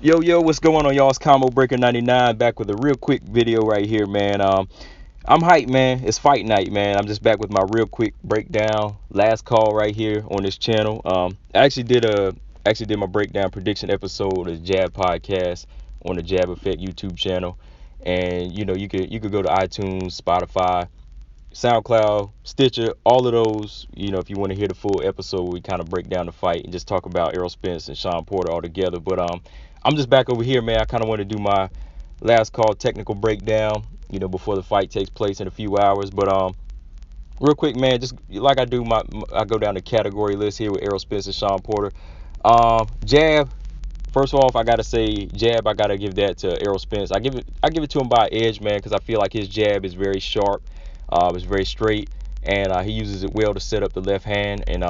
Yo, what's going on, y'all? It's Combo Breaker 99 back with a real quick video right here, man. I'm hyped, man. It's fight night, man. I'm just back with my real quick breakdown, last call right here on this channel. I actually did my breakdown prediction episode of the Jab podcast on the Jab Effect YouTube channel, and you could go to iTunes, Spotify, SoundCloud, Stitcher, all of those. If you want to hear the full episode, we kind of break down the fight and just talk about Errol Spence and Shawn Porter all together. But I'm just back over here, man. I kind of want to do my last call technical breakdown, before the fight takes place in a few hours. But real quick, man, just like I do, I go down the category list here with Errol Spence and Shawn Porter. Jab. First off, I gotta say jab. I gotta give that to Errol Spence. I give it to him by edge, man, because I feel like his jab is very sharp. It's very straight, and he uses it well to set up the left hand. And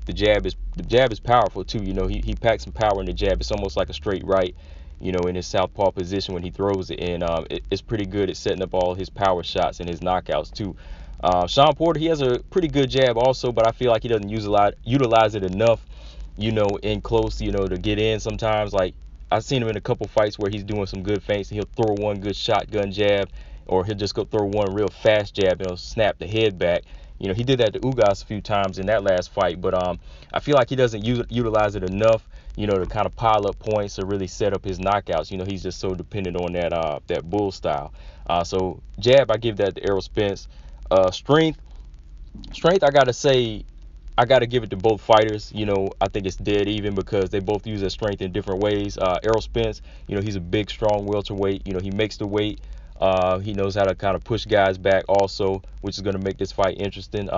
the jab is powerful too. He packs some power in the jab. It's almost like a straight right. In his southpaw position when he throws it, and it's pretty good at setting up all his power shots and his knockouts too. Shawn Porter, he has a pretty good jab also, but I feel like he doesn't utilize it enough, in close, to get in sometimes. Like, I've seen him in a couple fights where he's doing some good feints, and he'll throw one good shotgun jab, or he'll just go throw one real fast jab and he'll snap the head back. He did that to Ugas a few times in that last fight, but I feel like he doesn't utilize it enough, to kind of pile up points or really set up his knockouts. He's just so dependent on that bull style. So jab, I give that to Errol Spence. Strength, I gotta say, I got to give it to both fighters. I think it's dead even because they both use their strength in different ways. Errol Spence, he's a big, strong welterweight. He makes the weight. He knows how to kind of push guys back also, which is going to make this fight interesting.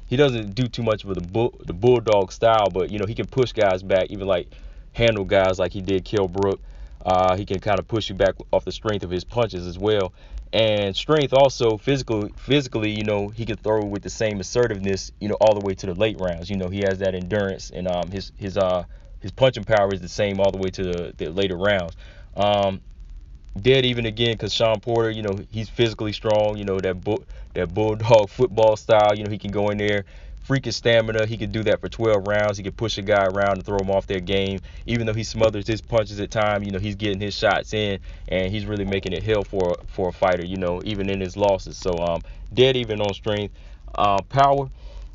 He doesn't do too much of the bulldog style, but, he can push guys back, even like handle guys like he did Kell Brook. He can kind of push you back off the strength of his punches as well. And strength also, physically, he can throw with the same assertiveness, all the way to the late rounds. He has that endurance, and his punching power is the same all the way to the later rounds. Dead even again because Shawn Porter, he's physically strong. That bulldog football style. He can go in there, freakish stamina. He could do that for 12 rounds. He could push a guy around and throw him off their game. Even though he smothers his punches at times, he's getting his shots in, and he's really making it hell for a fighter. Even in his losses. So dead even on strength. Power,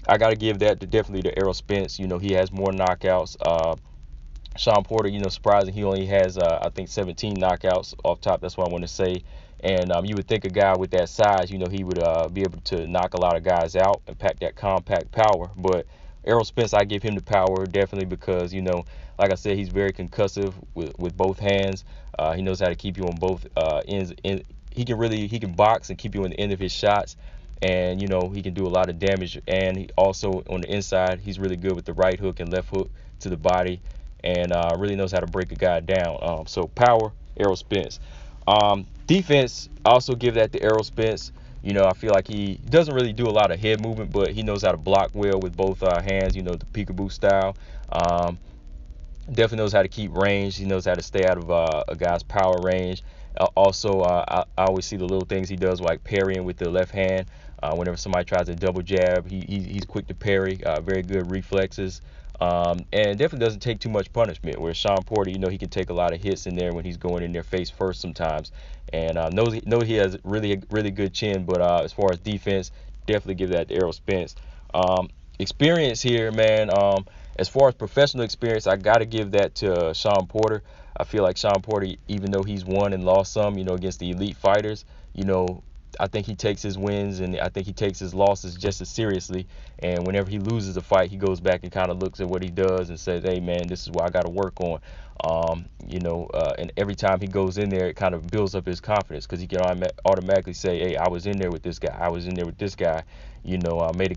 I gotta give that definitely to Errol Spence. He has more knockouts. Shawn Porter, surprising, he only has, I think, 17 knockouts off top. That's what I want to say. And you would think a guy with that size, he would be able to knock a lot of guys out and pack that compact power. But Errol Spence, I give him the power definitely because, like I said, he's very concussive with both hands. He knows how to keep you on both ends. He can box and keep you on the end of his shots. And, he can do a lot of damage. And he also, on the inside, he's really good with the right hook and left hook to the body, and really knows how to break a guy down. So power, Errol Spence. Defense, I also give that to Errol Spence. I feel like he doesn't really do a lot of head movement, but he knows how to block well with both hands, the peekaboo style. Definitely knows how to keep range. He knows how to stay out of a guy's power range. Also, I always see the little things he does, like parrying with the left hand. Whenever somebody tries to double jab, he's quick to parry. Very good reflexes. And definitely doesn't take too much punishment. Where Shawn Porter, he can take a lot of hits in there when he's going in there face first sometimes. And knows he has really good chin. But as far as defense, definitely give that to Errol Spence. Experience here, man. As far as professional experience, I got to give that to Shawn Porter. I feel like Shawn Porter, even though he's won and lost some, against the elite fighters, I think he takes his wins and I think he takes his losses just as seriously. And whenever he loses a fight, he goes back and kind of looks at what he does and says, hey, man, this is what I got to work on. And every time he goes in there, it kind of builds up his confidence because he can automatically say, hey, I was in there with this guy. I was in there with this guy.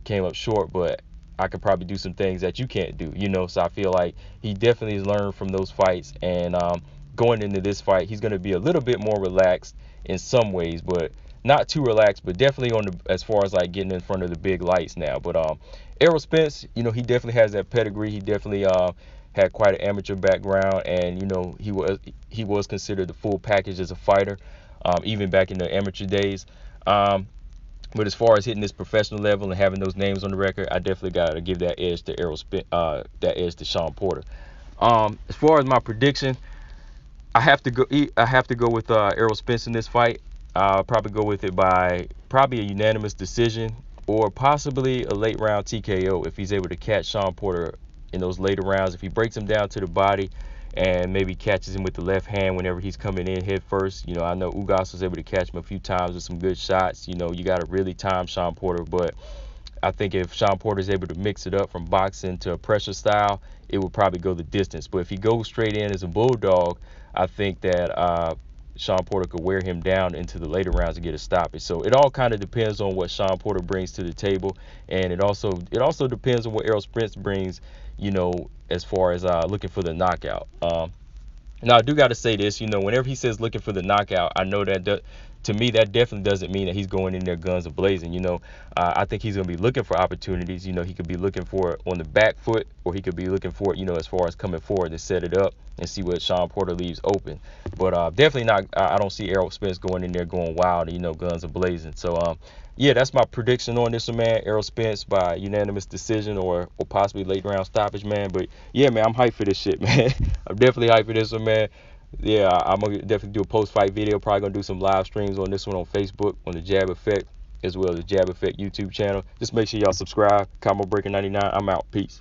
Came up short, but I could probably do some things that you can't do, So I feel like he definitely has learned from those fights. And going into this fight, he's going to be a little bit more relaxed in some ways, but not too relaxed, but definitely as far as like getting in front of the big lights now. But Errol Spence, he definitely has that pedigree. He definitely had quite an amateur background, and he was considered the full package as a fighter, even back in the amateur days. But as far as hitting this professional level and having those names on the record, I definitely got to give that edge to Shawn Porter. As far as my prediction, I have to go with Errol Spence in this fight. I'll probably go with it by probably a unanimous decision or possibly a late round TKO if he's able to catch Shawn Porter in those later rounds. If he breaks him down to the body and maybe catches him with the left hand whenever he's coming in head first. You know, I know Ugas was able to catch him a few times with some good shots. You know, you got to really time Shawn Porter, but I think if Shawn Porter is able to mix it up from boxing to a pressure style, it would probably go the distance. But if he goes straight in as a bulldog, I think that Shawn Porter could wear him down into the later rounds and get a stoppage. So it all kind of depends on what Shawn Porter brings to the table, and it also depends on what Errol Spence brings. You know, as far as looking for the knockout. Now, I do got to say this, you know, whenever he says looking for the knockout, I know that to me, that definitely doesn't mean that he's going in there guns a-blazing. You know, I think he's going to be looking for opportunities. You know, he could be looking for it on the back foot, or he could be looking for it, you know, as far as coming forward to set it up and see what Shawn Porter leaves open. But definitely not, I don't see Errol Spence going in there going wild, you know, guns a-blazing. So, yeah, that's my prediction on this one, man. Errol Spence by unanimous decision or possibly late round stoppage, man. But yeah, man, I'm hyped for this shit, man. I'm definitely hyped for this one, man. Yeah, I'm gonna definitely do a post-fight video. Probably gonna do some live streams on this one on Facebook on the Jab Effect as well as the Jab Effect YouTube channel. Just make sure y'all subscribe. Combo Breaker 99. I'm out. Peace.